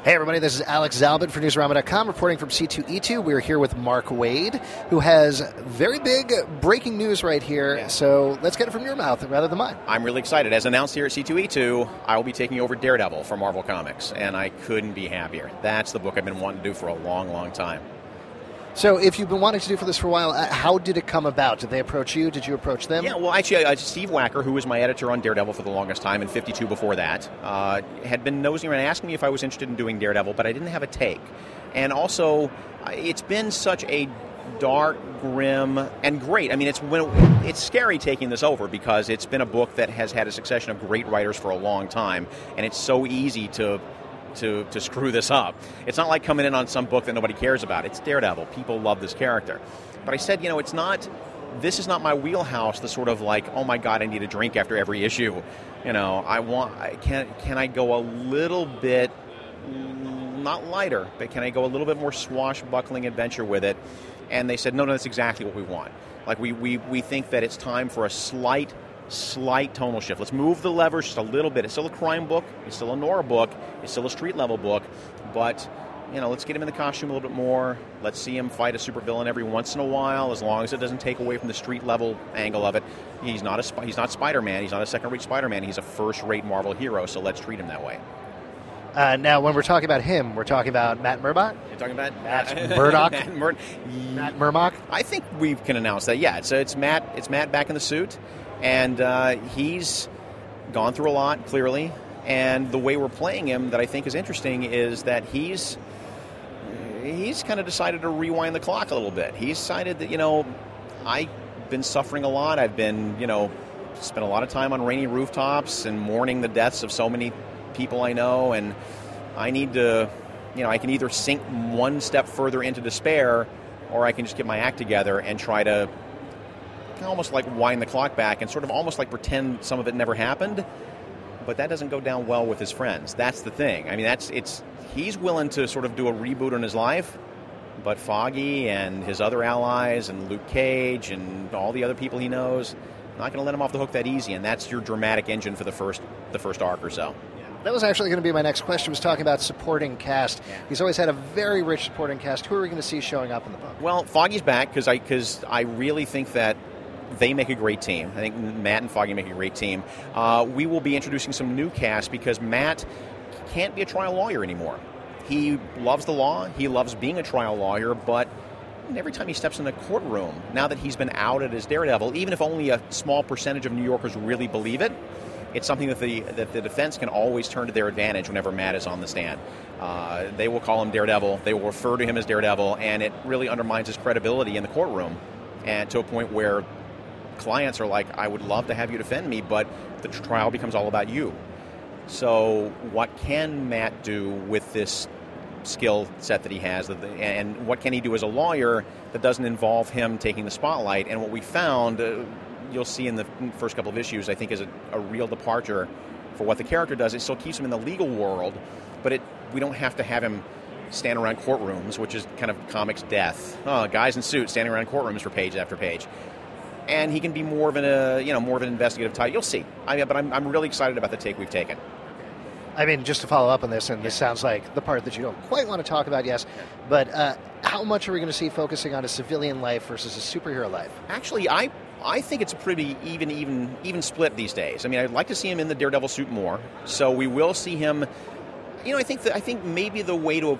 Hey everybody, this is Alex Zalbin for Newsarama.com reporting from C2E2. We're here with Mark Waid, who has very big breaking news right here. Yeah. So let's get it from your mouth rather than mine. I'm really excited. As announced here at C2E2, I will be taking over Daredevil for Marvel Comics, and I couldn't be happier. That's the book I've been wanting to do for a long, long time. So if you've been wanting to do for this for a while, how did it come about? Did they approach you? Did you approach them? Yeah, well, actually, Steve Wacker, who was my editor on Daredevil for the longest time, and 52 before that, had been nosing around asking me if I was interested in doing Daredevil, but I didn't have a take. And also, it's been such a dark, grim, and great. I mean, it's scary taking this over because it's been a book that has had a succession of great writers for a long time, and it's so easy to screw this up. It's not like coming in on some book that nobody cares about. It's Daredevil. People love this character. But I said, this is not my wheelhouse, the sort of like, oh my God, I need a drink after every issue. Can I go a little bit, not lighter, but can I go a little bit more swashbuckling adventure with it? And they said, no, that's exactly what we want. Like, we think that it's time for a slight tonal shift. Let's move the levers just a little bit. It's still a crime book. It's still a noir book. It's still a street-level book. But, let's get him in the costume a little bit more. Let's see him fight a supervillain every once in a while, as long as it doesn't take away from the street-level angle of it. He's not Spider-Man. He's not a second-rate Spider-Man. He's a first-rate Marvel hero, so let's treat him that way. Now, when we're talking about him, we're talking about Matt Murdock? You're talking about Matt Murdock? Matt Murdock? I think we can announce that, yeah. It's Matt back in the suit. And he's gone through a lot, clearly. And the way we're playing him that I think is interesting is that he's kind of decided to rewind the clock a little bit. He's decided that, I've been suffering a lot. I've been, spent a lot of time on rainy rooftops and mourning the deaths of so many people I know. And I need to, I can either sink one step further into despair, or I can just get my act together and try to almost like wind the clock back and sort of almost like pretend some of it never happened, but that doesn't go down well with his friends. That's the thing. I mean, he's willing to sort of do a reboot on his life, but Foggy and his other allies and Luke Cage and all the other people he knows, not going to let him off the hook that easy, and that's your dramatic engine for the first arc or so. That was actually going to be my next question, was talking about supporting cast. Yeah. He's always had a very rich supporting cast. Who are we going to see showing up in the book? Well, Foggy's back because I really think that they make a great team. I think Matt and Foggy make a great team. We will be introducing some new cast because Matt can't be a trial lawyer anymore. He loves the law. He loves being a trial lawyer, but every time he steps in a courtroom, now that he's been outed as Daredevil, even if only a small percentage of New Yorkers really believe it, it's something that the defense can always turn to their advantage whenever Matt is on the stand. They will call him Daredevil. They will refer to him as Daredevil, and it really undermines his credibility in the courtroom, and to a point where clients are like, I would love to have you defend me, but the trial becomes all about you. So what can Matt do with this skill set that he has, and what can he do as a lawyer that doesn't involve him taking the spotlight? And what we found, you'll see in the first couple of issues, I think is a real departure for what the character does. It still keeps him in the legal world, but we don't have to have him stand around courtrooms, which is kind of comics death. Guys in suits standing around courtrooms for page after page. And he can be more of an investigative type. You'll see. But I'm really excited about the take we've taken. I mean, just to follow up on this, and this sounds like the part that you don't quite want to talk about, yes, but how much are we going to see focusing on a civilian life versus a superhero life? Actually, I think it's a pretty even split these days. I mean, I'd like to see him in the Daredevil suit more. So we will see him. I think maybe the way to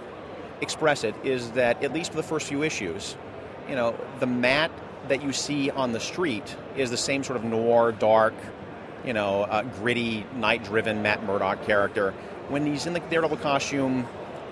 express it is that, at least for the first few issues, the Matt that you see on the street is the same sort of noir, dark, gritty, night-driven Matt Murdock character. When he's in the Daredevil costume,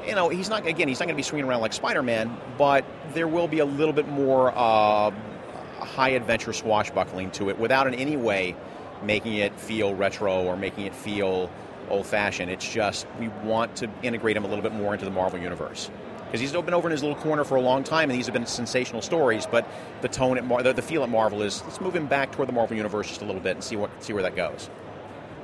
he's not going to be swinging around like Spider-Man, but there will be a little bit more high-adventure swashbuckling to it without in any way making it feel retro or making it feel old-fashioned. It's just we want to integrate him a little bit more into the Marvel Universe. Because he's been over in his little corner for a long time, and these have been sensational stories. But the tone the feel at Marvel is, let's move him back toward the Marvel Universe just a little bit and see where that goes.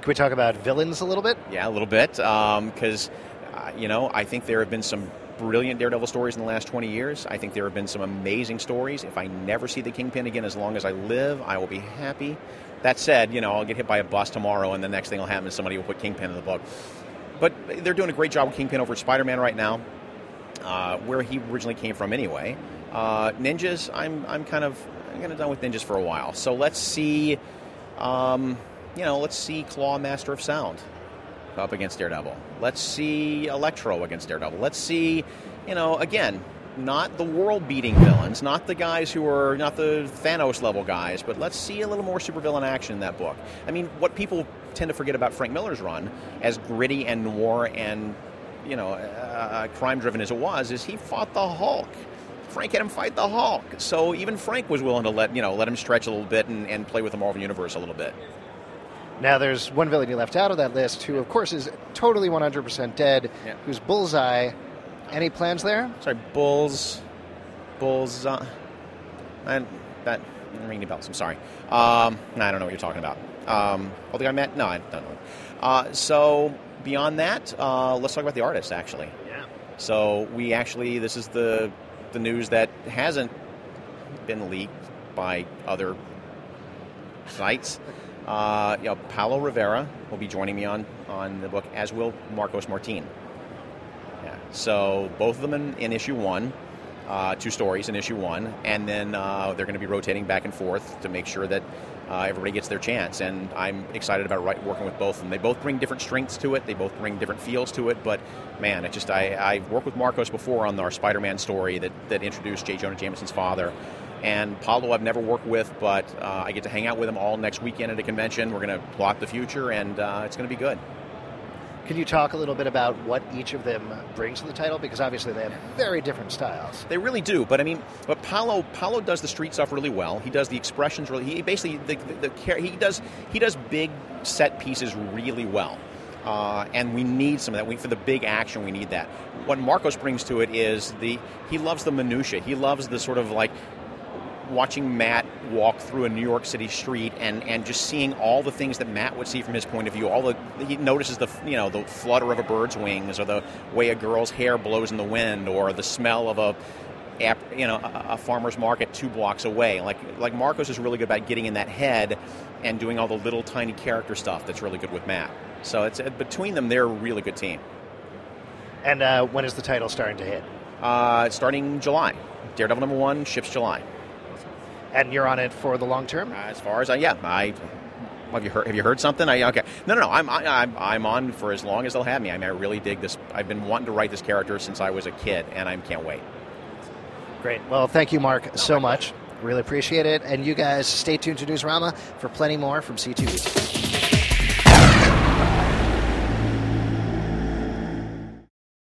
Can we talk about villains a little bit? Yeah, a little bit. Because I think there have been some brilliant Daredevil stories in the last 20 years. I think there have been some amazing stories. If I never see the Kingpin again as long as I live, I will be happy. That said, I'll get hit by a bus tomorrow, and the next thing will happen is somebody will put Kingpin in the book. But they're doing a great job with Kingpin over at Spider-Man right now, where he originally came from anyway. Ninjas, I'm kind of done with ninjas for a while. So let's see, let's see Claw, Master of Sound, up against Daredevil. Let's see Electro against Daredevil. Let's see, again, not the world-beating villains, not the guys who are not the Thanos-level guys, but let's see a little more supervillain action in that book. I mean, what people tend to forget about Frank Miller's run, as gritty and noir and crime-driven as it was, is he fought the Hulk. Frank had him fight the Hulk, so even Frank was willing to let him stretch a little bit and play with the Marvel Universe a little bit. Now, there's one villain you left out of that list, who, of course, is totally 100% dead, who's Bullseye. Any plans there? Sorry, Bullseye. That ringing bells. I'm sorry. I don't know what you're talking about. The guy Matt? No, I don't know. So beyond that, let's talk about the artist. Actually, yeah. So this is the news that hasn't been leaked by other sites. Paulo Rivera will be joining me on the book, as will Marcos Martin. Yeah. So both of them in issue 1, 2 stories in issue 1, and then they're going to be rotating back and forth to make sure that everybody gets their chance. And I'm excited about working with both of them. They both bring different strengths to it. They both bring different feels to it. But man, I've worked with Marcos before on our Spider-Man story that introduced J. Jonah Jameson's father. And Paulo I've never worked with, but I get to hang out with him all next weekend at a convention. We're going to plot the future, and it's going to be good. Can you talk a little bit about what each of them brings to the title? Because obviously they have very different styles. They really do. But Paulo does the street stuff really well. He does the expressions really. He basically he does big set pieces really well. And we need some of that. For the big action, we need that. What Marcos brings to it is he loves the minutia. He loves the sort of like watching Matt walk through a New York City street and just seeing all the things that Matt would see from his point of view. He notices the flutter of a bird's wings, or the way a girl's hair blows in the wind, or the smell of a farmer's market 2 blocks away. Like Marcos is really good about getting in that head and doing all the little tiny character stuff that's really good with Matt. So it's between them, they're a really good team. And when is the title starting to hit? Starting July. Daredevil #1 ships July. And you're on it for the long term? As far as have you heard something? Okay. No. I'm on for as long as they'll have me. I mean, I really dig this. I've been wanting to write this character since I was a kid, and I can't wait. Great. Well, thank you, Mark, so much. Really appreciate it. And you guys, stay tuned to Newsrama for plenty more from C2E2.